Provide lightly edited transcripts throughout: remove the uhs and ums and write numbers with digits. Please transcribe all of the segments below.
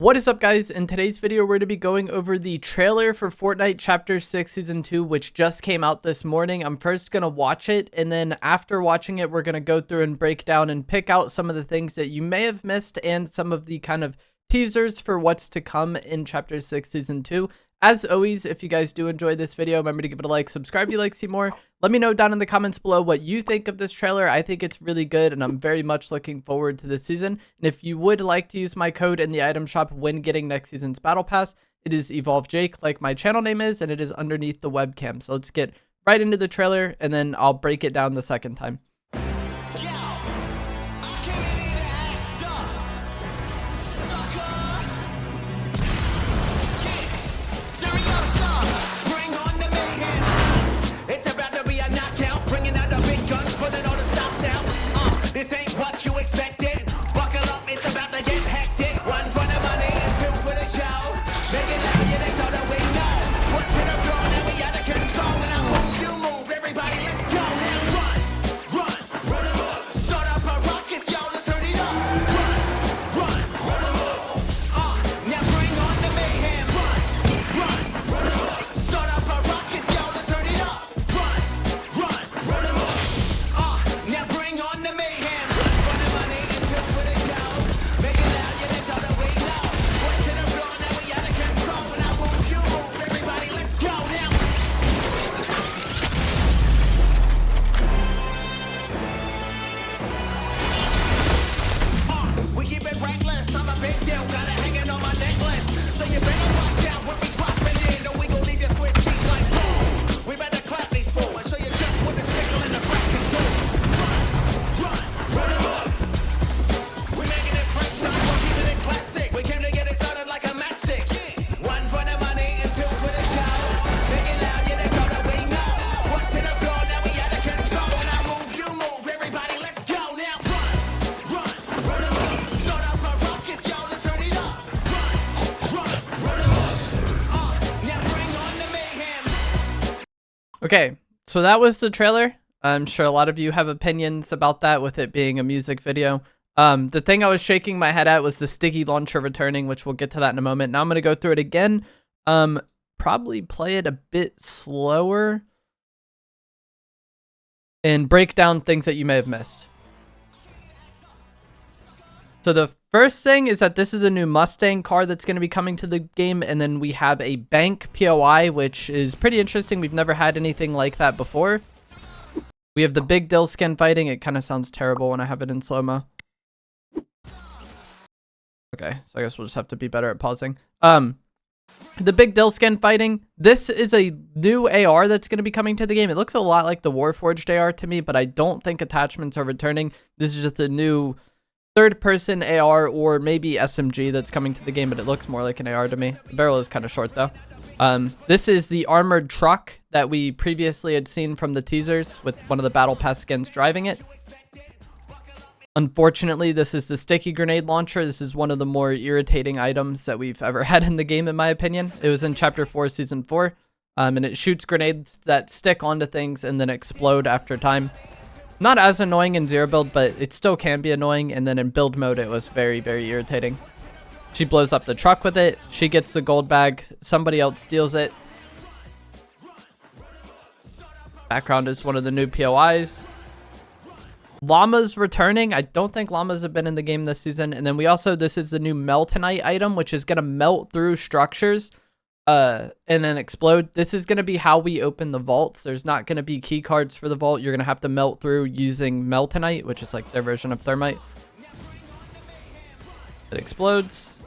What is up, guys? In today's video, we're going to be going over the trailer for Fortnite Chapter 6 Season 2, which just came out this morning. I'm first going to watch it, and then after watching it, we're going to go through and break down and pick out some of the things that you may have missed and some of the kind of teasers for what's to come in Chapter 6 Season 2. As always, if you guys do enjoy this video, remember to give it a like, subscribe if you'd like to see more. Let me know down in the comments below what you think of this trailer. I think it's really good, and I'm very much looking forward to this season. And if you would like to use my code in the item shop when getting next season's battle pass, it is EvolveJake, like my channel name is, and it is underneath the webcam. So let's get right into the trailer, and then I'll break it down the second time. Okay, so that was the trailer. I'm sure a lot of you have opinions about that with it being a music video. The thing I was shaking my head at was the sticky launcher returning, which we'll get to that in a moment. Now I'm going to go through it again. Probably play it a bit slower and break down things that you may have missed. So the first thing is that this is a new Mustang car that's going to be coming to the game, and then we have a bank POI, which is pretty interesting. We've never had anything like that before. We have the Big Dill skin fighting. It kind of sounds terrible when I have it in slow-mo. Okay, so I guess we'll just have to be better at pausing. The Big Dill skin fighting. This is a new AR that's going to be coming to the game. It looks a lot like the Warforged AR to me, but I don't think attachments are returning. This is just a new third-person AR or maybe SMG that's coming to the game, but it looks more like an AR to me. The barrel is kind of short, though. This is the armored truck that we previously had seen from the teasers with one of the Battle Pass skins driving it. Unfortunately, this is the sticky grenade launcher. This is one of the more irritating items that we've ever had in the game, in my opinion. It was in Chapter 4, Season 4, and it shoots grenades that stick onto things and then explode after time. Not as annoying in zero build, but it still can be annoying, and then in build mode, it was very, very irritating. She blows up the truck with it. She gets the gold bag. Somebody else steals it. Background is one of the new POIs. Llamas returning. I don't think llamas have been in the game this season. And then we also, this is the new Meltonite item, which is going to melt through structures and then explode. This is going to be how we open the vaults. There's not going to be key cards for the vault. You're going to have to melt through using Meltonite, which is like their version of thermite. It explodes.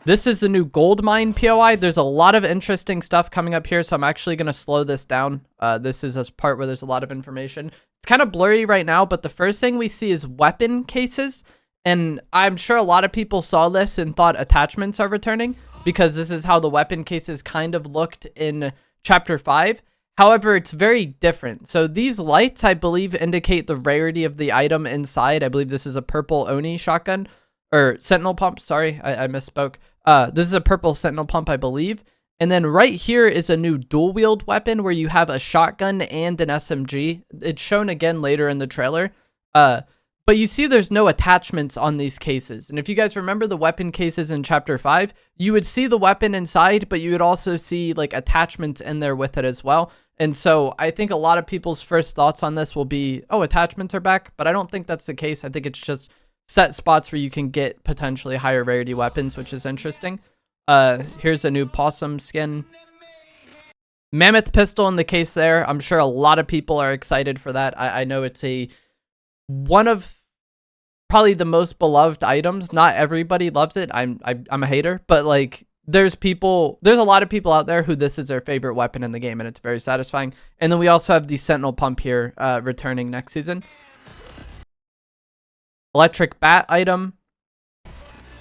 This is the new gold mine POI. There's a lot of interesting stuff coming up here, so I'm actually going to slow this down. This is a part where there's a lot of information. It's kind of blurry right now, but the first thing we see is weapon cases. And I'm sure a lot of people saw this and thought attachments are returning, because this is how the weapon cases kind of looked in Chapter 5. However, it's very different. So these lights, I believe, indicate the rarity of the item inside. I believe this is a purple Oni shotgun, or Sentinel pump. Sorry, I misspoke. This is a purple Sentinel pump, I believe. And then right here is a new dual wield weapon where you have a shotgun and an SMG. It's shown again later in the trailer. But But you see there's no attachments on these cases. And if you guys remember the weapon cases in Chapter 5, you would see the weapon inside, but you would also see like attachments in there with it as well. And so I think a lot of people's first thoughts on this will be, oh, attachments are back. But I don't think that's the case. I think it's just set spots where you can get potentially higher rarity weapons, which is interesting. Here's a new possum skin. Mammoth pistol in the case there. I'm sure a lot of people are excited for that. I know it's one of probably the most beloved items. Not everybody loves it. I'm a hater, but like there's a lot of people out there who this is their favorite weapon in the game, and it's very satisfying. And then we also have the Sentinel Pump here returning next season. Electric bat item,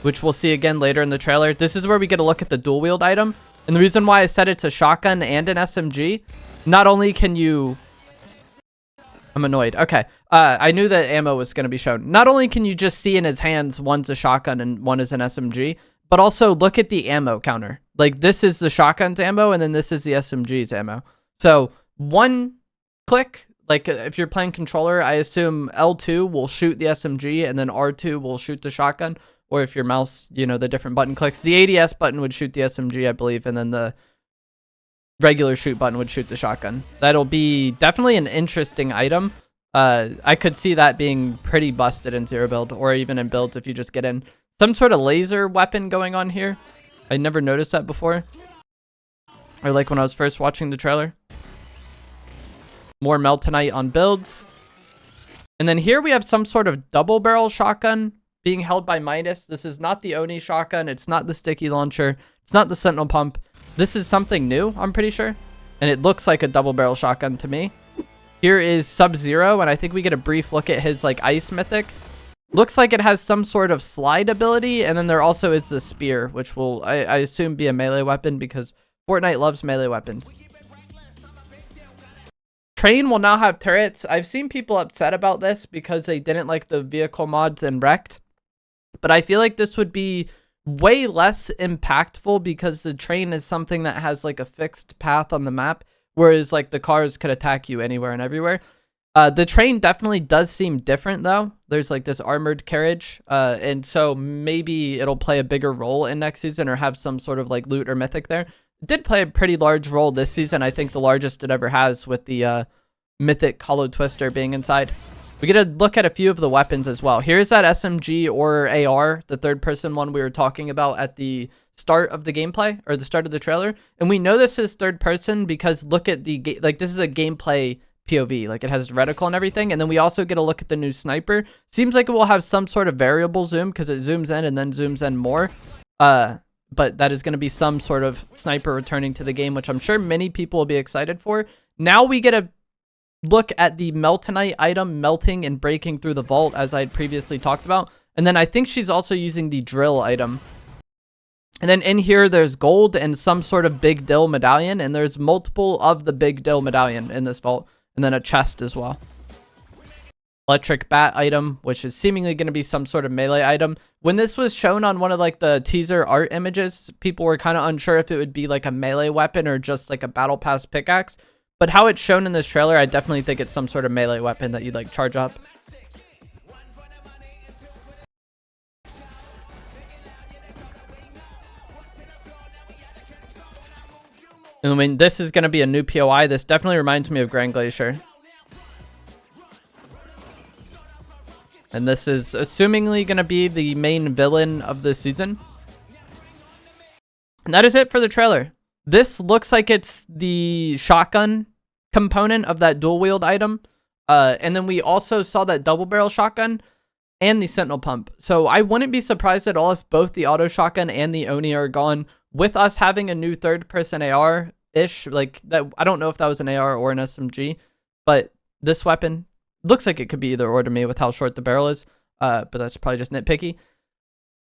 which we'll see again later in the trailer. This is where we get a look at the dual wield item. And the reason why I said it's a shotgun and an SMG, not only can you... I'm annoyed. Okay. I knew that ammo was going to be shown. Not only can you just see in his hands, one's a shotgun and one is an SMG, but also look at the ammo counter. Like this is the shotgun's ammo and then this is the SMG's ammo. So one click, like if you're playing controller, I assume L2 will shoot the SMG and then R2 will shoot the shotgun. Or if your mouse, you know, the different button clicks. The ADS button would shoot the SMG, I believe, and then the regular shoot button would shoot the shotgun. That'll be definitely an interesting item. I could see that being pretty busted in zero build, or even in builds if you just get in. Some sort of laser weapon going on here. I never noticed that before. Or like when I was first watching the trailer. More Meltonite on builds. And then here we have some sort of double barrel shotgun being held by Midas. This is not the Oni shotgun. It's not the sticky launcher. It's not the Sentinel Pump. This is something new, I'm pretty sure. And it looks like a double barrel shotgun to me. Here is Sub-Zero, and I think we get a brief look at his like ice mythic. Looks like it has some sort of slide ability, and then there also is the spear, which will, I assume, be a melee weapon because Fortnite loves melee weapons. Train will now have turrets. I've seen people upset about this because they didn't like the vehicle mods in Wrecked. But I feel like this would be way less impactful because the train is something that has like a fixed path on the map, whereas like the cars could attack you anywhere and everywhere. The train definitely does seem different though. There's like this armored carriage, and so maybe it'll play a bigger role in next season or have some sort of like loot or mythic there. It did play a pretty large role this season. I think the largest it ever has with the mythic hollow twister being inside. We get a look at a few of the weapons as well. Here's that SMG or AR, the third person one we were talking about at the start of the gameplay or the start of the trailer. And we know this is third person because look at the, like this is a gameplay POV, like it has reticle and everything. And then we also get a look at the new sniper. Seems like it will have some sort of variable zoom because it zooms in and then zooms in more. But that is going to be some sort of sniper returning to the game, which I'm sure many people will be excited for. Now we get a look at the Meltonite item melting and breaking through the vault, as I had previously talked about. And then I think she's also using the drill item. And then in here, there's gold and some sort of big dill medallion. And there's multiple of the big dill medallion in this vault. And then a chest as well. Electric bat item, which is seemingly going to be some sort of melee item. When this was shown on one of like the teaser art images, people were kind of unsure if it would be like a melee weapon or just like a battle pass pickaxe. But how it's shown in this trailer, I definitely think it's some sort of melee weapon that you like charge up. And I mean, this is going to be a new POI. This definitely reminds me of Grand Glacier. And this is assumingly going to be the main villain of the season. And that is it for the trailer. This looks like it's the shotgun component of that dual wield item. And then we also saw that double barrel shotgun and the Sentinel Pump. So I wouldn't be surprised at all if both the auto shotgun and the Oni are gone, with us having a new third person AR-ish. Like that, I don't know if that was an AR or an SMG, but this weapon looks like it could be either or to me with how short the barrel is. But that's probably just nitpicky.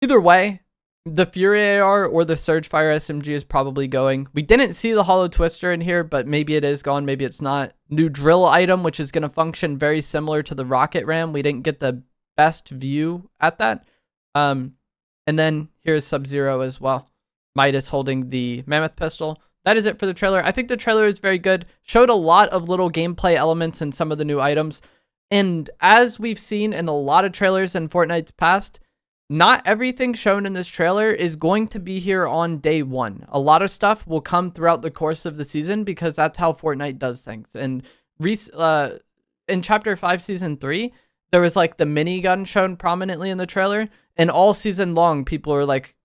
Either way, the Fury AR or the Surgefire SMG is probably going. We didn't see the Hollow Twister in here, but maybe it is gone, maybe it's not. New drill item, which is going to function very similar to the rocket ram. We didn't get the best view at that. And then here's Sub-Zero as well. Midas holding the mammoth pistol. That is it for the trailer. I think the trailer is very good. Showed a lot of little gameplay elements in some of the new items. And as we've seen in a lot of trailers in Fortnite's past, not everything shown in this trailer is going to be here on day one. A lot of stuff will come throughout the course of the season because that's how Fortnite does things. And in Chapter 5, Season 3, there was like the minigun shown prominently in the trailer. And all season long, people were like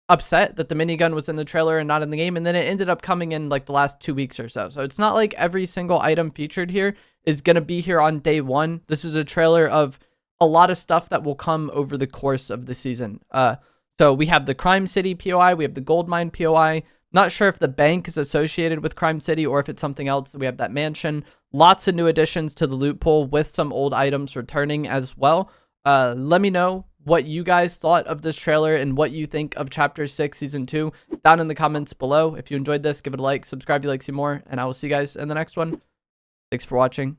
upset that the minigun was in the trailer and not in the game. And then it ended up coming in like the last 2 weeks or so. So it's not like every single item featured here is going to be here on day one. This is a trailer of a lot of stuff that will come over the course of the season. So we have the Crime City POI, we have the Gold Mine POI. Not sure if the bank is associated with Crime City or if it's something else. We have that mansion. Lots of new additions to the loot pool with some old items returning as well. Let me know what you guys thought of this trailer and what you think of Chapter 6 Season 2 down in the comments below. If you enjoyed this, give it a like, subscribe if you'd like to see more, and I will see you guys in the next one. Thanks for watching.